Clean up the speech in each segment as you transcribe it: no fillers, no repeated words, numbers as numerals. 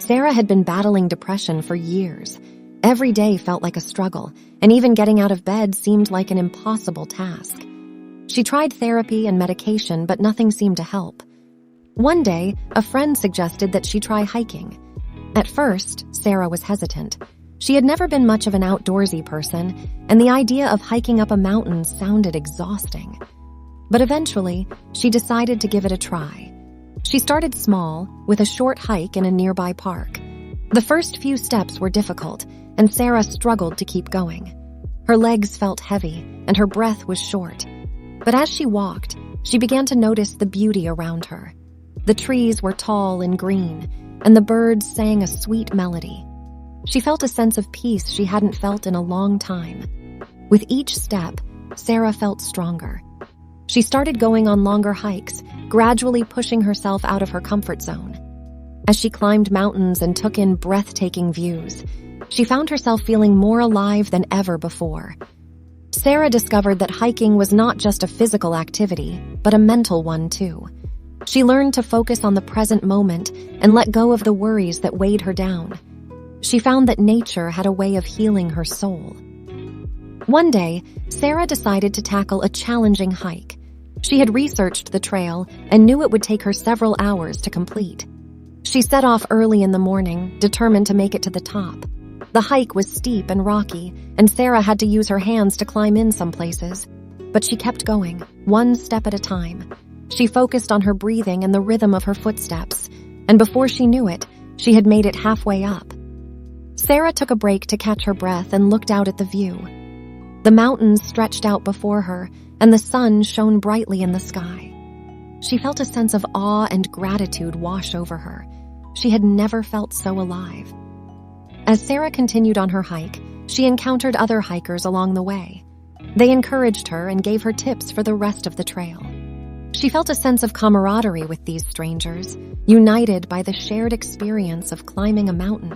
Sarah had been battling depression for years. Every day felt like a struggle, and even getting out of bed seemed like an impossible task. She tried therapy and medication, but nothing seemed to help. One day, a friend suggested that she try hiking. At first, Sarah was hesitant. She had never been much of an outdoorsy person, and the idea of hiking up a mountain sounded exhausting. But eventually, she decided to give it a try. She started small, with a short hike in a nearby park. The first few steps were difficult, and Sarah struggled to keep going. Her legs felt heavy, and her breath was short. But as she walked, she began to notice the beauty around her. The trees were tall and green, and the birds sang a sweet melody. She felt a sense of peace she hadn't felt in a long time. With each step, Sarah felt stronger. She started going on longer hikes, gradually pushing herself out of her comfort zone. As she climbed mountains and took in breathtaking views, she found herself feeling more alive than ever before. Sarah discovered that hiking was not just a physical activity, but a mental one too. She learned to focus on the present moment and let go of the worries that weighed her down. She found that nature had a way of healing her soul. One day, Sarah decided to tackle a challenging hike. She had researched the trail and knew it would take her several hours to complete. She set off early in the morning, determined to make it to the top. The hike was steep and rocky, and Sarah had to use her hands to climb in some places. But she kept going, one step at a time. She focused on her breathing and the rhythm of her footsteps, and before she knew it, she had made it halfway up. Sarah took a break to catch her breath and looked out at the view. The mountains stretched out before her, and the sun shone brightly in the sky. She felt a sense of awe and gratitude wash over her. She had never felt so alive. As Sarah continued on her hike, she encountered other hikers along the way. They encouraged her and gave her tips for the rest of the trail. She felt a sense of camaraderie with these strangers, united by the shared experience of climbing a mountain.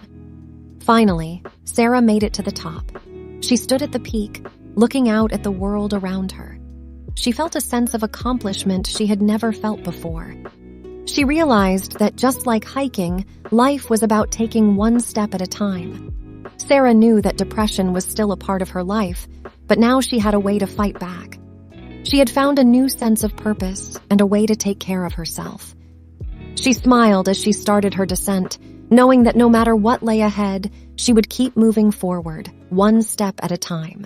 Finally, Sarah made it to the top. She stood at the peak, looking out at the world around her. She felt a sense of accomplishment she had never felt before. She realized that just like hiking, life was about taking one step at a time. Sarah knew that depression was still a part of her life, but now she had a way to fight back. She had found a new sense of purpose and a way to take care of herself. She smiled as she started her descent, knowing that no matter what lay ahead, she would keep moving forward, one step at a time.